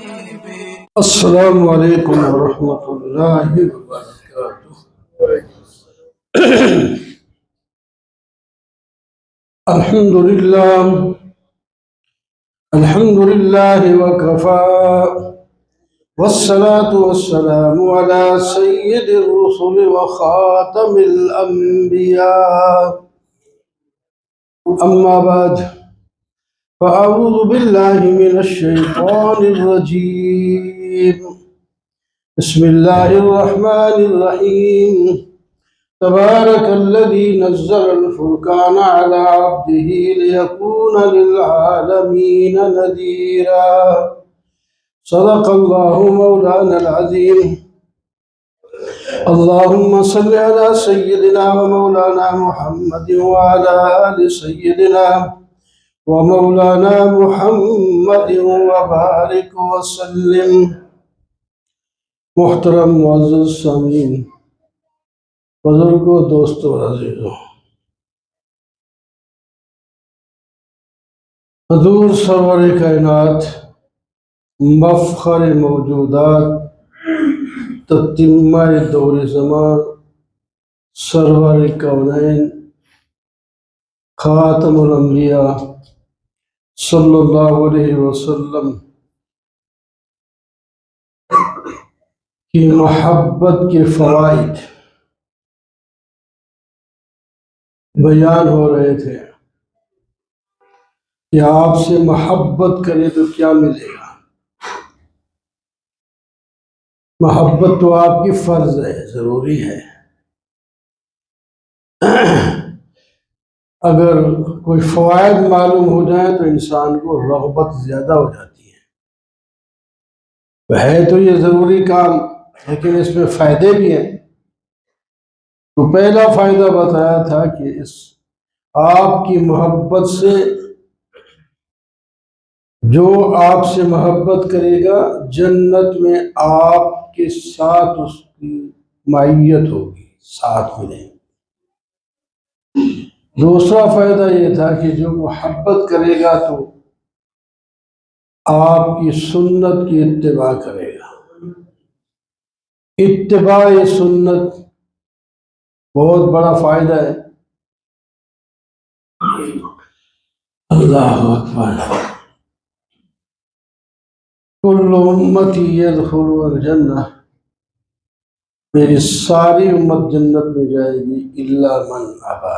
السلام علیکم ورحمۃ اللہ وبرکاتہ۔ الحمد للہ وکفى والصلاة والسلام على سید الرسل وخاتم الانبیاء اما بعد فاعوذ باللہ من الشیطان الرجیم بسم اللہ الرحمن الرحیم تبارک الذی نزل الفرقان على عبده ليكون للعالمین نذیرا۔ صدق اللہ مولانا العظیم۔ اللہم صل علی سیدنا ومولانا محمد وعلى آل سیدنا ومولانا محمد وبارک وسلم۔ محترم معزز سامعین، بزرگوں، دوستوں اور عزیزوں، حضور سرور کائنات، مفخر موجودات، تتمہ دور زمان، سرور کونین، خاتم الانبیاء صلی اللہ علیہ وسلم کی محبت کے فوائد بیان ہو رہے تھے کہ آپ سے محبت کرے تو کیا ملے گا۔ محبت تو آپ کی فرض ہے، ضروری ہے۔ اگر کوئی فوائد معلوم ہو جائے تو انسان کو رغبت زیادہ ہو جاتی ہے تو یہ ضروری کام، لیکن اس میں فائدے بھی ہیں۔ تو پہلا فائدہ بتایا تھا کہ اس آپ کی محبت سے، جو آپ سے محبت کرے گا جنت میں آپ کے ساتھ اس کی معیت ہوگی، ساتھ ملیں۔ دوسرا فائدہ یہ تھا کہ جو محبت کرے گا تو آپ کی سنت کی اتباع کرے گا۔ اتباع سنت بہت بڑا فائدہ ہے۔ اللہ اکبر۔ کل امتی یدخلون الجنہ، میری ساری امت جنت میں جائے گی، الا من ابا،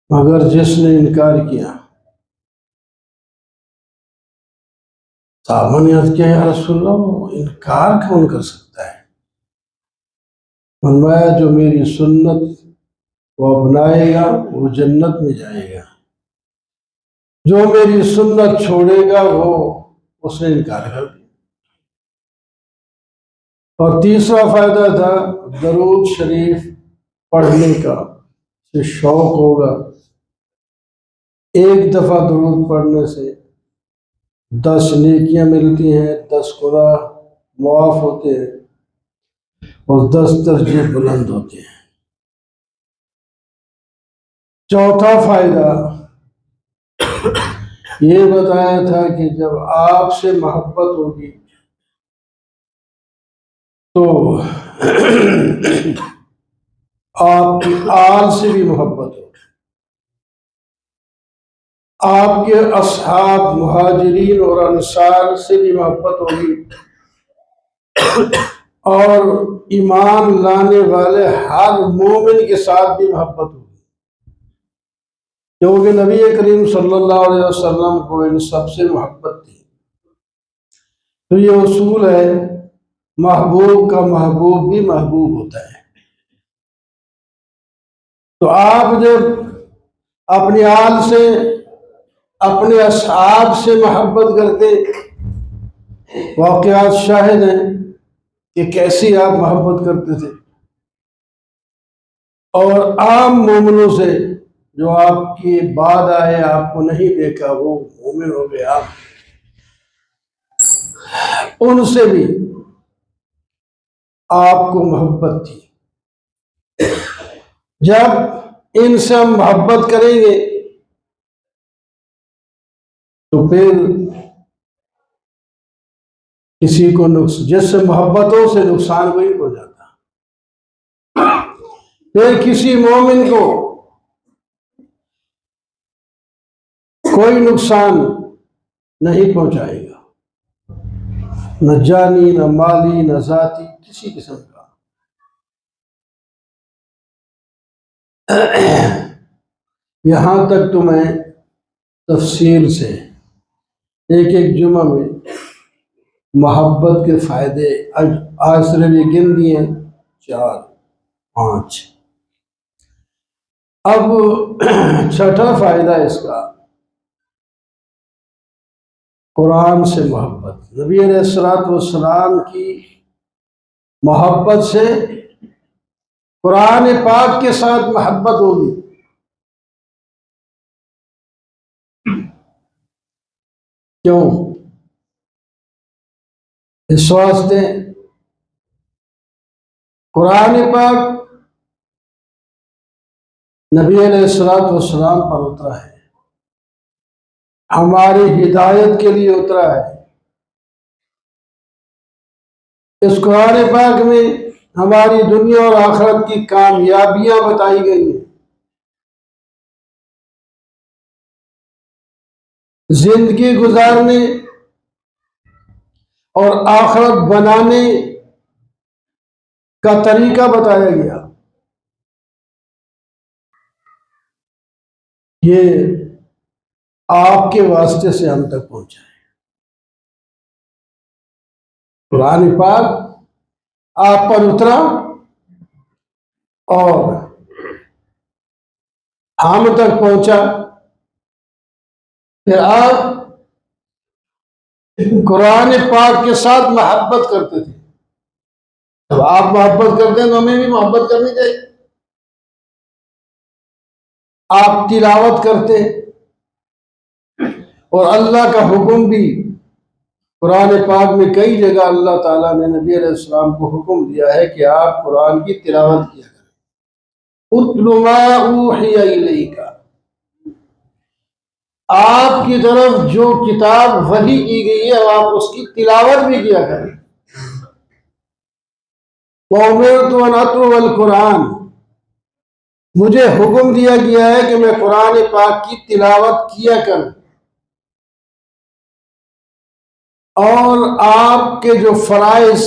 مگر جس نے انکار کیا۔ صحابہ نے عرض کیا یا رسول اللہ، وہ انکار کون کر سکتا ہے؟ فرمایا جو میری سنت وہ اپنائے گا وہ جنت میں جائے گا، جو میری سنت چھوڑے گا وہ اس نے انکار کر دیا۔ اور تیسرا فائدہ تھا درود شریف پڑھنے کا، سے شوق ہوگا۔ ایک دفعہ درود پڑھنے سے 10 نیکیاں ملتی ہیں، 10 گناہ معاف ہوتے ہیں اور 10 درجے بلند ہوتے ہیں۔ چوتھا فائدہ یہ بتایا تھا کہ جب آپ سے محبت ہوگی تو آپ کی آل سے بھی محبت ہوگی، آپ کے اصحاب مہاجرین اور انصار سے بھی محبت ہوگی، اور ایمان لانے والے ہر مومن کے ساتھ بھی محبت ہوگی، کیونکہ نبی کریم صلی اللہ علیہ وسلم کو ان سب سے محبت تھی۔ تو یہ اصول ہے، محبوب کا محبوب بھی محبوب ہوتا ہے۔ تو آپ جب اپنی آل سے، اپنے اصحاب سے محبت کرتے، واقعات شاہد ہیں کہ کیسی آپ محبت کرتے تھے، اور عام مومنوں سے جو آپ کی بعد آئے، آپ کو نہیں دیکھا، وہ مومن ہو گئے، آپ ان سے بھی آپ کو محبت تھی۔ جب ان سے ہم محبت کریں گے تو پھر کسی کو جس سے محبتوں سے نقصان کوئی ہو جاتا، پھر کسی مومن کو کوئی نقصان نہیں پہنچائے گا، نہ جانی، نہ مالی، نہ ذاتی، کسی قسم کا۔ یہاں تک تو میں تفصیل سے ایک ایک جمعہ میں محبت کے فائدے آج صرف یہ گن دیے 4 5۔ اب چھٹا فائدہ اس کا، قرآن سے محبت۔ نبی علیہ السلام کی محبت سے قرآن پاک کے ساتھ محبت ہوگی۔ کیوں؟ اس واسطے قرآن پاک نبی علیہ السلام پر اترا ہے، ہماری ہدایت کے لیے اترا ہے۔ اس قرآن پاک میں ہماری دنیا اور آخرت کی کامیابیاں بتائی گئی ہیں، زندگی گزارنے اور آخرت بنانے کا طریقہ بتایا گیا۔ یہ آپ کے واسطے سے ہم تک پہنچا ہے۔ قرآن پاک آپ پر اترا اور ہم تک پہنچا، پھر آپ قرآن پاک کے ساتھ محبت کرتے تھے۔ اب آپ محبت کرتے ہیں تو ہمیں بھی محبت کرنی چاہیے۔ آپ تلاوت کرتے اور اللہ کا حکم بھی قرآن پاک میں کئی جگہ اللہ تعالیٰ نے نبی علیہ السلام کو حکم دیا ہے کہ آپ قرآن کی تلاوت کیا کریں۔ اتل ما اوحی الیک، آپ کی طرف جو کتاب وحی کی گئی ہے آپ اس کی تلاوت بھی کیا کریں۔ وَأُمِرْتُ أَنْ أَتْلُوَ الْقُرْآنَ، مجھے حکم دیا گیا ہے کہ میں قرآن پاک کی تلاوت کیا کروں، اور آپ کے جو فرائض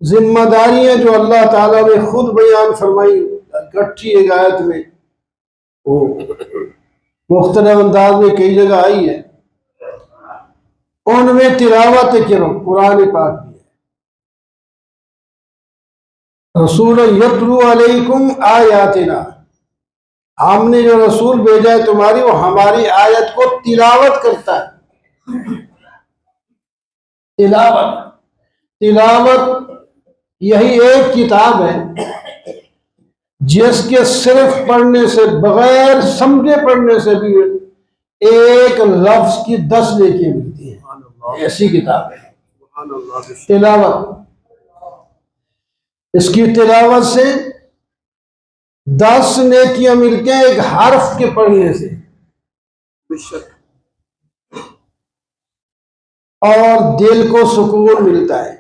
ذمہ داریاں جو اللہ تعالیٰ نے خود بیان فرمائی اکٹھی ایک آیت میں، وہ مختلف انداز میں کئی جگہ آئی ہے، ان میں تلاوت کرو قرآن پاک کی ہے۔ رسول یتلو علیکم آیاتنا، ہم نے جو رسول بھیجا ہے تمہاری، وہ ہماری آیت کو تلاوت کرتا ہے۔ تلاوت یہی ایک کتاب ہے جس کے صرف پڑھنے سے، بغیر سمجھے پڑھنے سے بھی ایک لفظ کی 10 نیکیاں ملتی ہیں، ایسی کتاب ہے تلاوت۔ اس کی تلاوت سے 10 نیکیاں ملتی ہیں ایک حرف کے پڑھنے سے، اور دل کو سکون ملتا ہے۔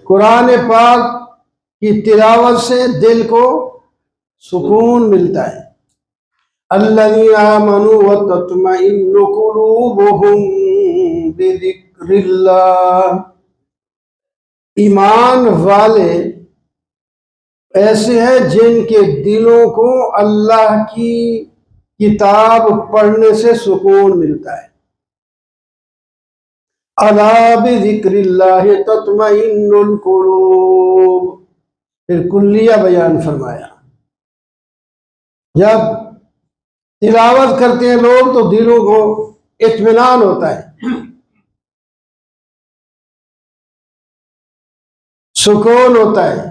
قرآن پاک کی تلاوت سے دل کو سکون ملتا ہے۔ الذین آمنوا وتطمئن قلوبهم بذکر اللہ، ایمان والے ایسے ہیں جن کے دلوں کو اللہ کی کتاب پڑھنے سے سکون ملتا ہے۔ الا بذکر اللہ تطمئن القلوب، پھر کلیہ بیان فرمایا، جب تلاوت کرتے ہیں لوگ تو دلوں کو اطمینان ہوتا ہے، سکون ہوتا ہے۔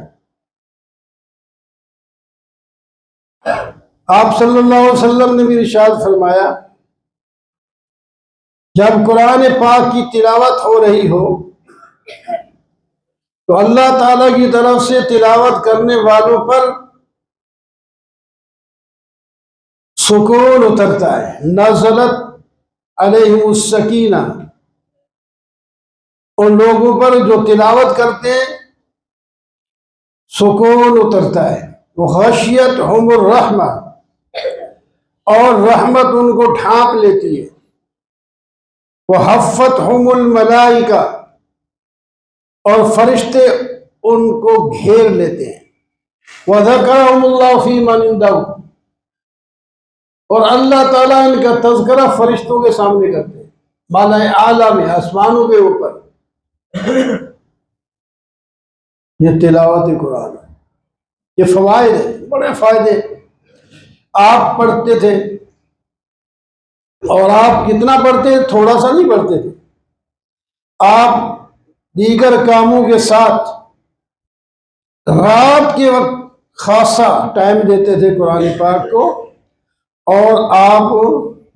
آپ صلی اللہ علیہ وسلم نے بھی ارشاد فرمایا، جب قرآن پاک کی تلاوت ہو رہی ہو تو اللہ تعالیٰ کی طرف سے تلاوت کرنے والوں پر سکون اترتا ہے۔ نزلت علیہم السکینہ، ان لوگوں پر جو تلاوت کرتے ہیں سکون اترتا ہے، وغشیتہم الرحمہ، اور رحمت ان کو ڈھانپ لیتی ہے، وحفتہم الملائکہ، اور فرشتے ان کو گھیر لیتے ہیں، وذکرہم اللہ فی من عنده، اور اللہ تعالیٰ ان کا تذکرہ فرشتوں کے سامنے کرتے ہیں، بالا اعلیٰ میں، آسمانوں کے اوپر۔ یہ تلاوت قرآن ہے، یہ فوائد ہیں، بڑے فائدے۔ آپ پڑھتے تھے، اور آپ کتنا پڑھتے تھے؟ تھوڑا سا نہیں پڑھتے تھے، آپ دیگر کاموں کے ساتھ رات کے وقت خاصا ٹائم دیتے تھے قرآن پاک کو، اور آپ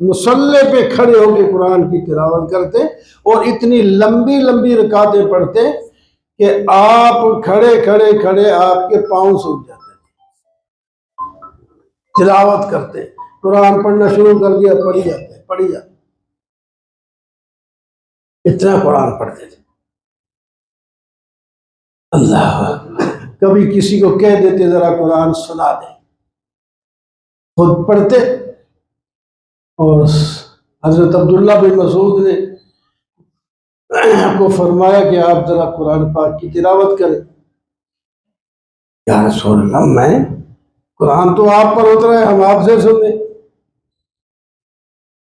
مصلی پہ کھڑے ہو کے قرآن کی تلاوت کرتے، اور اتنی لمبی لمبی رکعتیں پڑھتے کہ آپ کھڑے کھڑے کھڑے آپ کے پاؤں سوکھ جاتے تھے، تلاوت کرتے، قرآن پڑھنا شروع کر دیا، پڑھی جاتے، اتنا قرآن پڑھتے تھے۔ اللہ، کبھی کسی کو کہہ دیتے ذرا قرآن سنا دے، خود پڑھتے۔ اور حضرت عبداللہ بن مسعود نے کو فرمایا کہ آپ ذرا قرآن پاک کی تلاوت کریں۔ یا رسول اللہ، میں قرآن تو آپ پر اترا ہے، ہم آپ سے سنیں۔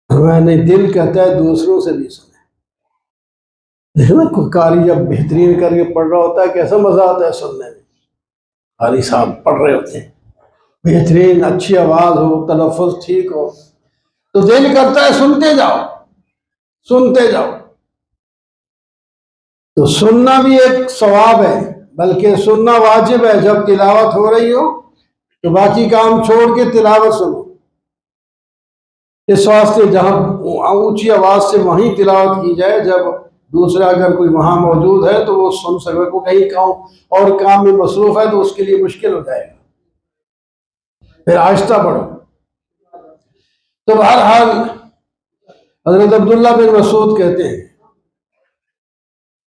میں نے دل کہتا ہے دوسروں سے بھی سنیں۔ دیکھنا کوئی قاری جب بہترین کر کے پڑھ رہا ہوتا ہے کیسا مزہ آتا ہے سننے میں۔ قاری صاحب پڑھ رہے ہوتے ہیں، بہترین اچھی آواز ہو، تلفظ ٹھیک ہو، تو دل کرتا ہے سنتے جاؤ، سنتے جاؤ۔ تو سننا بھی ایک ثواب ہے، بلکہ سننا واجب ہے۔ جب تلاوت ہو رہی ہو تو باقی کام چھوڑ کے تلاوت سنو۔ اس واسطے جہاں اونچی آواز سے وہیں تلاوت کی جائے، جب دوسرا اگر کوئی وہاں موجود ہے تو وہ سن سکے، کو کہیں اور کام میں مصروف ہے تو اس کے لیے مشکل ہو جائے گا، پھر آہستہ پڑھو۔ تو بہرحال حضرت عبداللہ بن مسعود کہتے ہیں،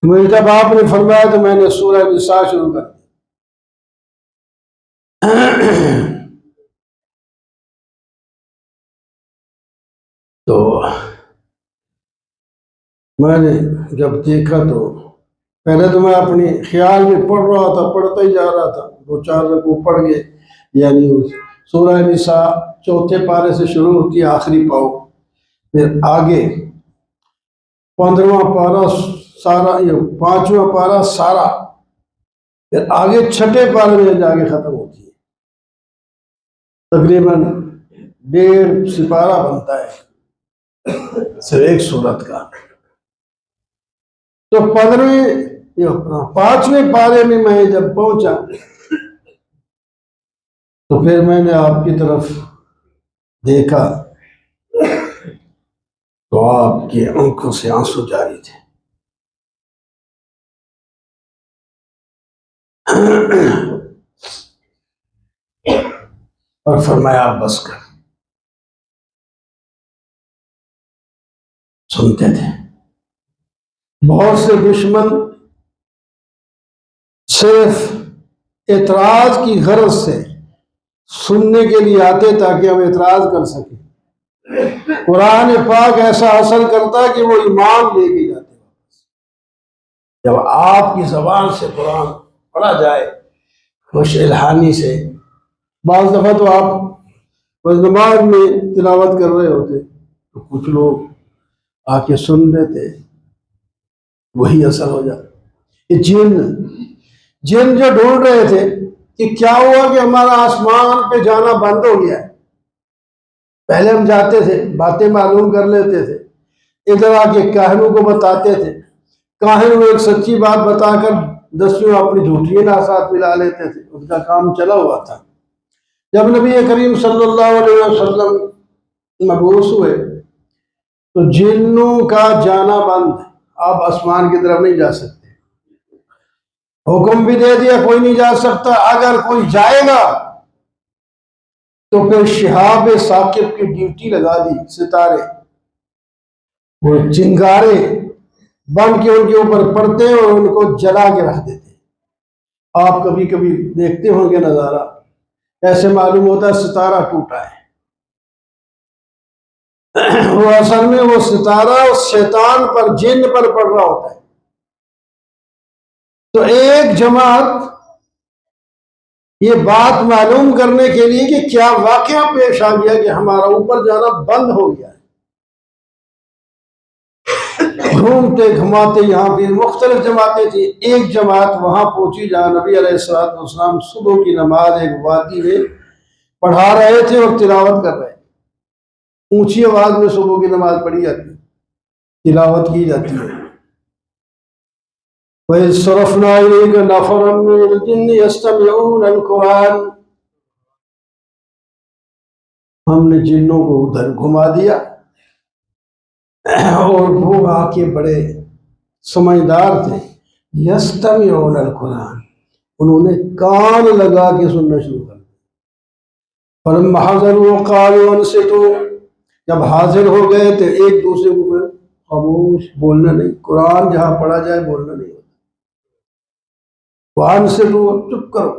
مجھے جب آپ نے فرمایا تو میں نے سورہ نساء شروع کر دی۔ تو میں نے جب دیکھا تو پہلے تو میں اپنی خیال میں پڑھ رہا تھا، پڑھتا ہی جا رہا تھا، 2-4 رکوع پڑھ گئے، یعنی سورہ نساء چوتھے پارے سے شروع ہوتی ہے، آخری پاؤ، پھر آگے 15واں پارہ سارا، یہ 5واں پارہ سارا، پھر آگے 6 پارے میں جا کے ختم ہوتی ہے۔ تقریباً 1.5 سپارہ بنتا ہے صرف ایک سورت کا۔ تو 5ویں پارے میں میں جب پہنچا تو پھر میں نے آپ کی طرف دیکھا تو آپ کی آنکھوں سے آنسو جاری تھے۔ اور فرمایا آپ بس کر، سنتے تھے۔ بہت سے دشمن صرف اعتراض کی غرض سے سننے کے لیے آتے تاکہ ہم اعتراض کر سکیں۔ قرآن پاک ایسا حاصل کرتا ہے کہ وہ ایمان لے کے جاتے ہیں۔ جب آپ کی زبان سے قرآن پڑھا جائے خوش الہانی سے، بعض دفعہ تو آپ نماز میں تلاوت کر رہے ہوتے تو کچھ لوگ آ کے سن لیتے، وہی اثر ہو جاتا۔ یہ جن جو ڈھونڈ رہے تھے کہ کیا ہوا کہ ہمارا آسمان پہ جانا بند ہو گیا ہے۔ پہلے ہم جاتے تھے، باتیں معلوم کر لیتے تھے، ادھر آ کے کاہنوں کو بتاتے تھے، کاہن وہ ایک سچی بات بتا کر 10ویں اپنی جھوٹی ناسات ملا لیتے تھے، ان کا کام چلا ہوا تھا۔ جب نبی کریم صلی اللہ علیہ وسلم مبعوث ہوئے تو جنوں کا جانا بند، آپ آسمان کی طرف نہیں جا سکتے، حکم بھی دے دیا کوئی نہیں جا سکتا، اگر کوئی جائے گا تو پھر شہاب ثاقب کی ڈیوٹی لگا دی، ستارے وہ چنگارے بن کے ان کے اوپر پڑتے اور ان کو جلا کے رکھ دیتے. آپ کبھی کبھی دیکھتے ہوں گے نظارہ، ایسے معلوم ہوتا ہے ستارہ ٹوٹا ہے. وہ اصل میں وہ ستارہ اس شیطان پر، جن پر پڑ رہا ہوتا ہے. تو ایک جماعت یہ بات معلوم کرنے کے لیے کہ کیا واقعہ پیش آ گیا کہ ہمارا اوپر جانا بند ہو گیا ہے، گھومتے گھماتے یہاں پہ مختلف جماعتیں تھیں. ایک جماعت وہاں پہنچی جہاں نبی علیہ السلام صبح کی نماز ایک وادی میں پڑھا رہے تھے اور تلاوت کر رہے تھے. اونچی آواز میں صبح کی نماز پڑھی جاتی ہے، تلاوت کی جاتی ہے. وَإِذْ صَرَفْنَا إِلَيْكَ نَفَرًا مِّنَ الْجِنِّ يَسْتَمِعُونَ الْقُرْآنَ، ہم نے جنوں کو ادھر گھما دیا اور وہ آ کے بڑے سمجھدار تھے. یستمعون القرآن، انہوں نے کان لگا کے سننا شروع کر دیا. فلما حضروا قالوا انصتوا، جب حاضر ہو گئے تو ایک دوسرے کو خاموش، بولنا نہیں. قرآن جہاں پڑھا جائے بولنا نہیں ہوتا. وانصتوا، چپ کرو.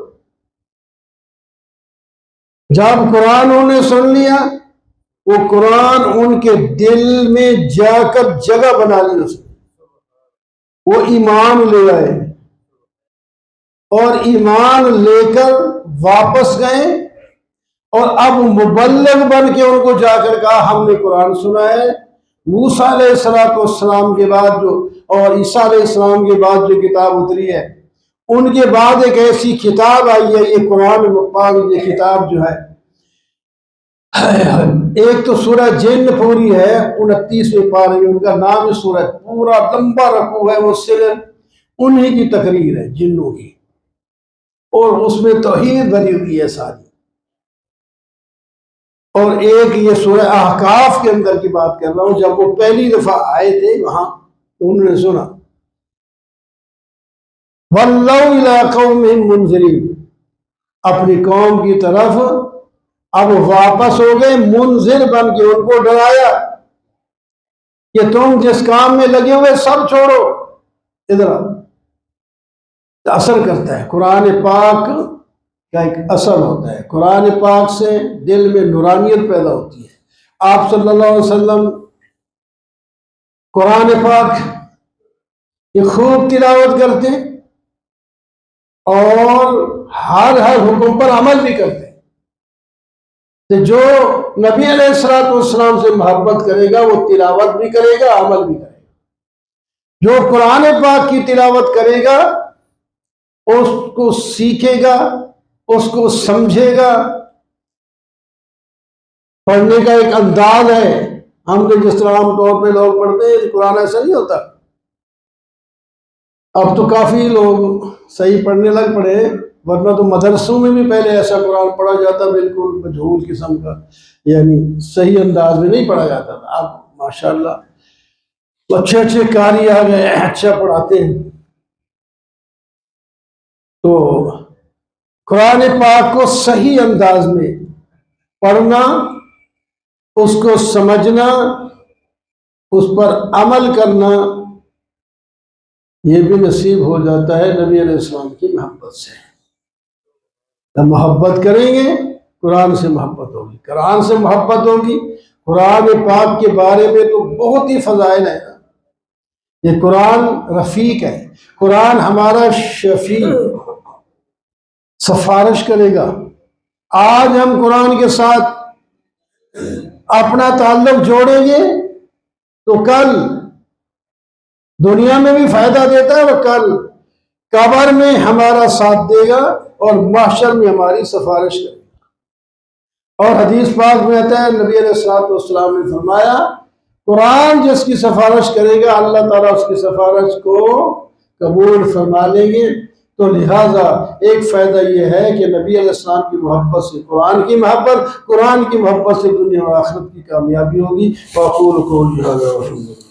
جب قرآن انہوں نے سن لیا، وہ قرآن ان کے دل میں جا کر جگہ بنا لی. اس نے وہ ایمان لے آئے اور ایمان لے کر واپس گئے، اور اب مبلغ بن کے ان کو جا کر کہا ہم نے قرآن سنا ہے. موسیٰ علیہ السلام کے بعد اور عیسیٰ علیہ السلام کے بعد جو کتاب اتری ہے، ان کے بعد ایک ایسی کتاب آئی ہے، یہ قرآن پاک. یہ کتاب جو ہے، ایک تو سورہ جن پوری ہے 29ویں پارے میں، ان کا نام سورہ پورا لمبا رکوع ہے، وہ صرف انہی کی تقریر ہے، جنوں کی، اور اس میں توحید بھری ہوئی ہے ساری. اور ایک یہ سورہ احقاف کے اندر کی بات کر رہا ہوں، جب وہ پہلی دفعہ آئے تھے وہاں تو انہوں نے سنا وَلَّوْا إِلَىٰ قَوْمِهِمْ مُنذِرِينَ، اپنی قوم کی طرف اب واپس ہو گئے منذر بن کے. ان کو ڈرایا کہ تم جس کام میں لگے ہوئے سب چھوڑو، ادھر اثر کرتا ہے. قرآن پاک کا ایک اثر ہوتا ہے، قرآن پاک سے دل میں نورانیت پیدا ہوتی ہے. آپ صلی اللہ علیہ وسلم قرآن پاک یہ خوب تلاوت کرتے اور ہر حکم پر عمل بھی کرتے. کہ جو نبی علیہ السلام سے محبت کرے گا وہ تلاوت بھی کرے گا، عمل بھی کرے گا. جو قرآن پاک کی تلاوت کرے گا اس کو سیکھے گا، اس کو سمجھے گا. پڑھنے کا ایک انداز ہے. ہم تو جس طرح عام طور پہ لوگ پڑھتے ہیں قرآن ایسا نہیں ہوتا. اب تو کافی لوگ صحیح پڑھنے لگ پڑے، ورنہ تو مدرسوں میں بھی پہلے ایسا قرآن پڑھا جاتا بالکل مجہول قسم کا، یعنی صحیح انداز میں نہیں پڑھا جاتا تھا. اب ماشاءاللہ اچھے اچھے قاری آ گئے، اچھا پڑھاتے ہیں. تو قرآن پاک کو صحیح انداز میں پڑھنا، اس کو سمجھنا، اس پر عمل کرنا، یہ بھی نصیب ہو جاتا ہے نبی علیہ السلام کی محبت سے. جب محبت کریں گے قرآن سے محبت ہوگی، قرآن سے محبت ہوگی. قرآن پاک کے بارے میں تو بہت ہی فضائل ہے. یہ قرآن رفیق ہے، قرآن ہمارا شفیع، سفارش کرے گا. آج ہم قرآن کے ساتھ اپنا تعلق جوڑیں گے تو کل دنیا میں بھی فائدہ دیتا ہے، اور کل قبر میں ہمارا ساتھ دے گا اور محشر میں ہماری سفارش کرے گا. اور حدیث پاک میں آتا ہے نبی علیہ السلام نے فرمایا قرآن جس کی سفارش کرے گا اللہ تعالیٰ اس کی سفارش کو قبول فرما لیں گے. تو لہٰذا ایک فائدہ یہ ہے کہ نبی علیہ السلام کی محبت سے قرآن کی محبت، قرآن کی محبت سے دنیا و آخرت کی کامیابی ہوگی. وَأَقُولُ قَوْلِي هَٰذَا وَأَسْتَغْفِرُ اللَّهَ